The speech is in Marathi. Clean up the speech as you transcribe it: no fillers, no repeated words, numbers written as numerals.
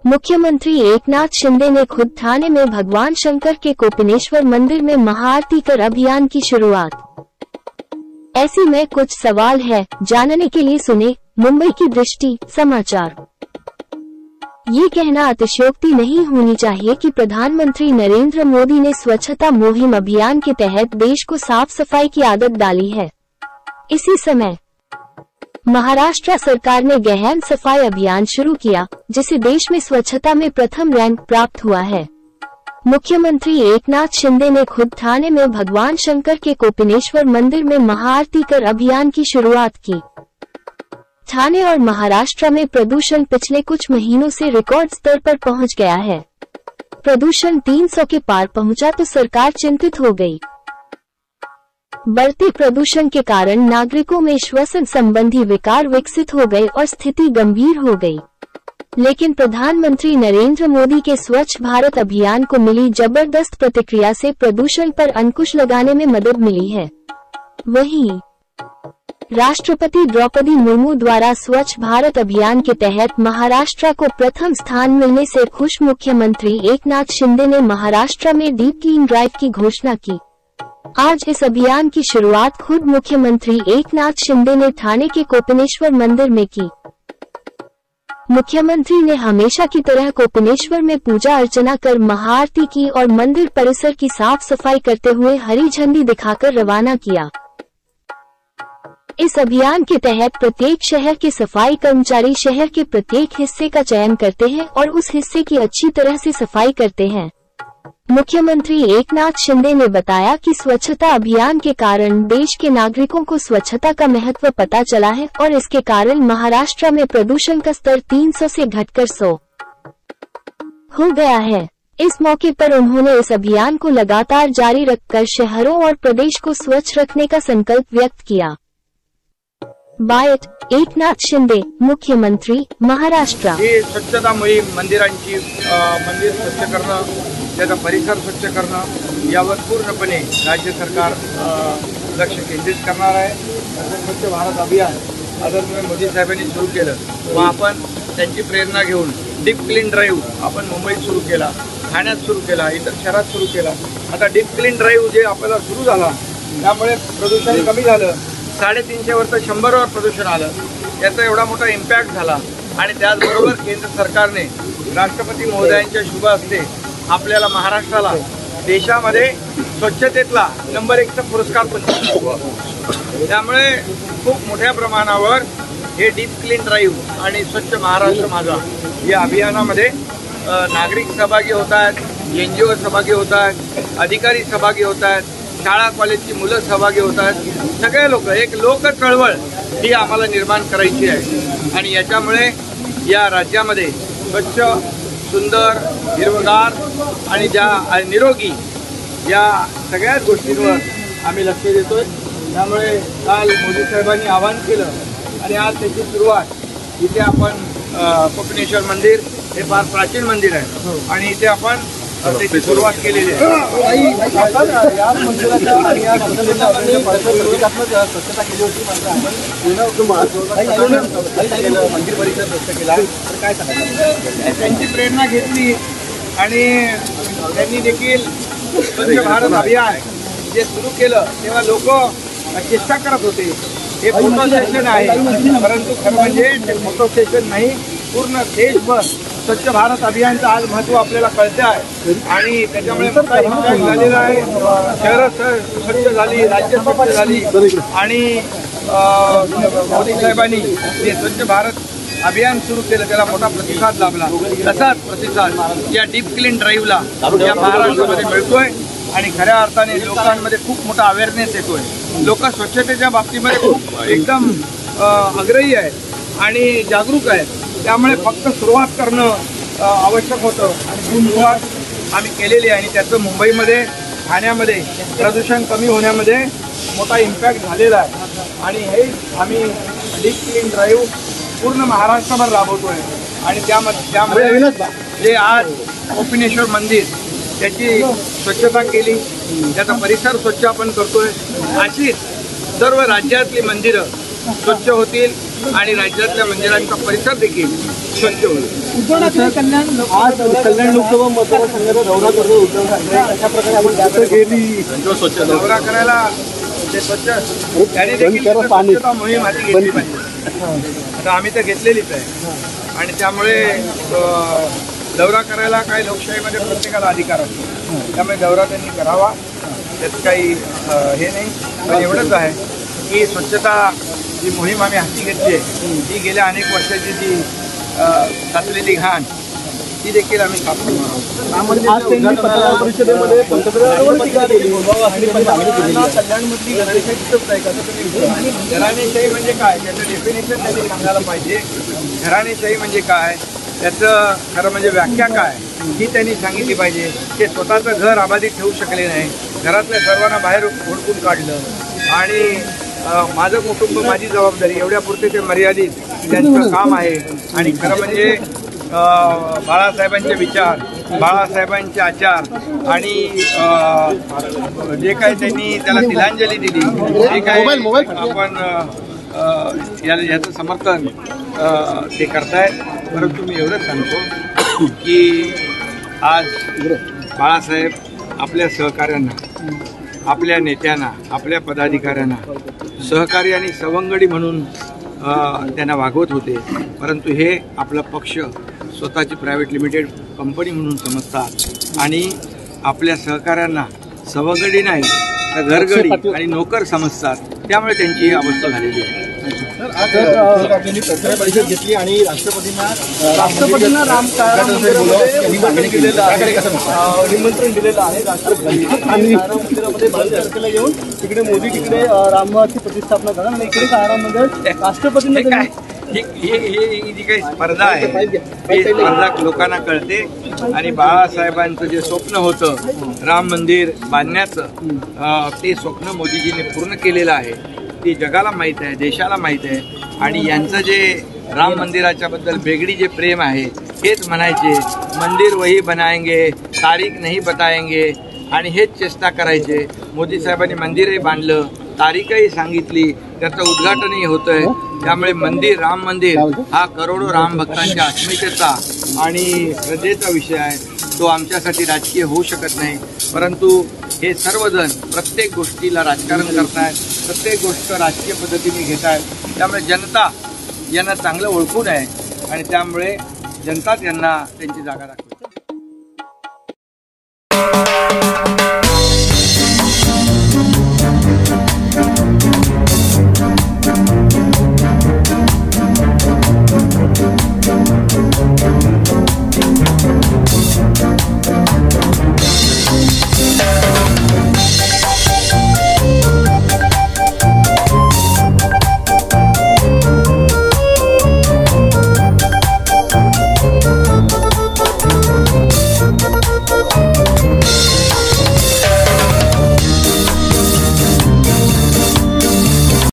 मुख्यमंत्री एकनाथ शिंदे ने खुद ठाणे में भगवान शंकर के कोपिनेश्वर मंदिर में महाआरती कर अभियान की शुरुआत। ऐसी में कुछ सवाल है, जानने के लिए सुने मुंबई की दृष्टि समाचार। ये कहना अतिशयोक्ति नहीं होनी चाहिए कि प्रधानमंत्री नरेंद्र मोदी ने स्वच्छता मुहिम अभियान के तहत देश को साफ सफाई की आदत डाली है। इसी समय महाराष्ट्र सरकार ने गहन सफाई अभियान शुरू किया, जिसे देश में स्वच्छता में प्रथम रैंक प्राप्त हुआ है। मुख्यमंत्री एकनाथ शिंदे ने खुद ठाणे में भगवान शंकर के कोपिनेश्वर मंदिर में महाआरती कर अभियान की शुरुआत की। ठाणे और महाराष्ट्र में प्रदूषण पिछले कुछ महीनों से रिकॉर्ड स्तर पर पहुंच गया है। प्रदूषण 300 के पार पहुंचा तो सरकार चिंतित हो गई। बढ़ते प्रदूषण के कारण नागरिकों में श्वसन संबंधी विकार विकसित हो गए और स्थिति गंभीर हो गई। लेकिन प्रधानमंत्री नरेंद्र मोदी के स्वच्छ भारत अभियान को मिली जबरदस्त प्रतिक्रिया से प्रदूषण पर अंकुश लगाने में मदद मिली है। वहीं राष्ट्रपति द्रौपदी मुर्मू द्वारा स्वच्छ भारत अभियान के तहत महाराष्ट्र को प्रथम स्थान मिलने से खुश मुख्यमंत्री एकनाथ शिंदे ने महाराष्ट्र में डीप क्लीन ड्राइव की घोषणा की। आज इस अभियान की शुरुआत खुद मुख्यमंत्री एकनाथ शिंदे ने ठाणे के कोपिनेश्वर मंदिर में की। मुख्यमंत्री ने हमेशा की तरह कोपिनेश्वर में पूजा अर्चना कर महाआरती की और मंदिर परिसर की साफ सफाई करते हुए हरी झंडी दिखाकर रवाना किया। इस अभियान के तहत प्रत्येक शहर के सफाई कर्मचारी शहर के प्रत्येक हिस्से का चयन करते हैं और उस हिस्से की अच्छी तरह से सफाई करते हैं। मुख्यमंत्री एकनाथ शिंदे ने बताया कि स्वच्छता अभियान के कारण देश के नागरिकों को स्वच्छता का महत्व पता चला है और इसके कारण महाराष्ट्र में प्रदूषण का स्तर 300 से घटकर 100 हो गया है। इस मौके पर उन्होंने इस अभियान को लगातार जारी रखकर शहरों और प्रदेश को स्वच्छ रखने का संकल्प व्यक्त किया। बायट एकनाथ शिंदे, मुख्यमंत्री, महाराष्ट्र। स्वच्छता मोहीम मंदिरांची मंदिर स्वच्छ करणं, त्याचा परिसर स्वच्छ करणं यावर पूर्णपणे राज्य सरकार लक्ष केंद्रित करणार आहे। स्वच्छ भारत अभियान आदरणीय मोदी साहेबांनी सुरू केलं, मग आपण त्यांची प्रेरणा घेऊन डीप क्लीन ड्राईव्ह आपण मुंबईत सुरू केला, ठाण्यात सुरू केला, इतर शहरात सुरू केला। आता डीप क्लीन ड्राईव्ह जे आपल्याला सुरू झाला त्यामुळे प्रदूषण कमी झालं। 350 वर 100 वर प्रदूषण आलं, याचा एवढा मोठा इम्पॅक्ट झाला। आणि त्याचबरोबर केंद्र सरकारने राष्ट्रपती महोदयांच्या शुभ हस्ते आपल्याला महाराष्ट्राला देशामध्ये स्वच्छतेतला नंबर 1 चा पुरस्कार पण दिला। त्यामुळे खूप मोठ्या प्रमाणावर हे डीप क्लीन ड्राईव्ह आणि स्वच्छ महाराष्ट्र माझा या अभियानामध्ये नागरिक सहभागी होत आहेत, NGO सहभागी होत आहेत, अधिकारी सहभागी होत आहेत, शाळा कॉलेजची मुलं सहभागी होत आहेत। सगळे लोक एक लोक चळवळ ही आम्हाला निर्माण करायची आहे आणि याच्यामुळे या राज्यामध्ये स्वच्छ, सुंदर, हिरवगार आणि ज्या निरोगी या सगळ्याच गोष्टींवर आम्ही लक्ष देतोय। त्यामुळे काल मोदी साहेबांनी आवाहन केलं आणि आज त्याची सुरुवात इथे आपण कोपिनेश्वर मंदिर हे फार प्राचीन मंदिर आहे आणि इथे आपण त्याची सुरुवात केलेली आहे। या मंदिराच्या आणि या स्वच्छता केली होती, मंदिर परिसर स्वच्छ केला, तर काय सांगायचं? त्यांची प्रेरणा घेतली आणि त्यांनी देखील स्वच्छ भारत अभियान जे सुरू केलं तेव्हा लोक चेष्टा करत होते हे फोटो सेशन आहे, परंतु खरं म्हणजे ते फोटो सेशन नाही, पूर्ण देशभर स्वच्छ भारत अभियानचं आज महत्त्व आपल्याला कळतं आहे आणि त्याच्यामुळे मोठा इम्पॅक्ट झालेला आहे। शहरं स्वच्छ झाली, राज्य स्वच्छ झाली आणि मोदी साहेबांनी जे स्वच्छ भारत अभियान सुरू केलं त्याला मोठा प्रतिसाद लाभला। तसाच प्रतिसाद या डीप क्लीन ड्राईव्हला या महाराष्ट्रामध्ये मिळतोय आणि खऱ्या अर्थाने लोकांमध्ये खूप मोठा अवेअरनेस येतोय। लोक स्वच्छतेच्या बाबतीमध्ये खूप एकदम आग्रही आहेत आणि जागरूक आहेत। त्यामुळे फक्त सुरुवात करणं आवश्यक होतं आणि ती सुरुवात आम्ही केलेली आहे आणि त्याचं मुंबईमध्ये, ठाण्यामध्ये प्रदूषण कमी होण्यामध्ये मोठा इम्पॅक्ट झालेला आहे आणि हे आम्ही डीप क्लीन ड्राईव्ह पूर्ण महाराष्ट्रभर राबवतोय आणि त्यामध्ये जे आज कोपिनेश्वर मंदिर त्याची स्वच्छता केली, त्याचा परिसर स्वच्छ आपण करतोय, अशीच सर्व राज्यातली मंदिरं स्वच्छ होतील आणि राज्यातल्या मंदिरांचा परिसर देखील स्वच्छ होईल. कल्याण लोकसभा मतदारसंघाचा दौरा करतो उद्धव ठाकरे, अशा प्रकारे आपण गेली स्वच्छ दौरा करायला ते स्वच्छ त्यांनी देखील स्वच्छता मोहीम हाती घेतली पाहिजे. आता आम्ही तर घेतलेलीच आहे आणि त्यामुळे दौरा करायला काही लोकशाहीमध्ये प्रत्येकाला अधिकार असतो. त्यामुळे दौरा त्यांनी करावा, त्यात काही हे नाही. पण एवढंच आहे की स्वच्छता जी मोहीम आम्ही हाती घेतली आहे ती गेल्या अनेक वर्षाची जी साचलेली घाण ती देखील आम्ही साफ करू. पत्रकार परिषदेमध्ये पंतप्रधानांवर टीका केली. कल्याणमधली घराणेशाही दिसत नाही का? घराणेशाही म्हणजे काय त्याचं डेफिनेशन त्यांनी सांगायला पाहिजे. घराणेशाही म्हणजे काय त्याचं खरं म्हणजे व्याख्या काय ही त्यांनी सांगितली पाहिजे. ते स्वतःचं घर अबाधित ठेवू शकले नाही, घरातल्या सर्वांना बाहेर हुडकून काढलं आणि माझं कुटुंब माझी जबाबदारी एवढ्यापुरते ते मर्यादित त्यांचं काम आहे. आणि खरं म्हणजे बाळासाहेबांचे विचार, बाळासाहेबांचे आचार आणि जे काही त्यांनी त्याला तिलांजली दिली ते काय आपण याचं समर्थन ते करतायत. परंतु मी एवढंच सांगतो की आज बाळासाहेब आपल्या सहकाऱ्यांना, आपल्या नेत्यांना, आपल्या पदाधिकाऱ्यांना सहकारी आणि सवंगडी म्हणून त्यांना वागवत होते. परंतु हे आपला पक्ष स्वतःची प्रायव्हेट लिमिटेड कंपनी म्हणून समजतात आणि आपल्या सहकाऱ्यांना सवंगडी नाही तर घरगडी आणि नोकर समजतात. त्यामुळे त्यांची ही अवस्था झालेली आहे. पत्रकार परिषद घेतली आणि राष्ट्रपतींना निमंत्रण दिलेलं आहे. राष्ट्रपती आणि मंदिरामध्ये तारखेला येऊन तिकडे मोदी तिकडे रामाची प्रतिष्ठापना करणार आणि इकडे काळामध्ये राष्ट्रपतींना ही जी काही स्पर्धा आहे ही स्पर्धा लोकांना कळते. आणि बाळासाहेबांचं जे स्वप्न होतं राम मंदिर बांधण्याचं ते स्वप्न मोदीजीने पूर्ण केलेलं आहे. ते जगाला माहीत आहे, देशाला माहीत आहे. आणि यांचं जे राम मंदिराच्या बद्दल वेगळी जे प्रेम आहे हेच म्हणायचे मंदिर वही बनाएंगे तारीख नाही बताएंगे आणि हेच चेष्टा करायचे. मोदी साहेबांनी मंदिरही बांधलं, तारीखही सांगितली, त्याचं उद्घाटनही होतंय. त्यामुळे मंदिर राम मंदिर हा करोडो राम भक्तांच्या अस्मितेचा आणि श्रद्धेचा विषय आहे. तो आमच्यासाठी राजकीय होऊ शकत नाही. परंतु हे सर्वजण प्रत्येक गोष्टीला राजकारण करतायत, प्रत्येक गोष्ट राजकीय पद्धतीने घेत आहेत. त्यामुळे जनता यांना चांगलं ओळखून आहे आणि त्यामुळे जनताच यांना त्यांची जागा दाखवते.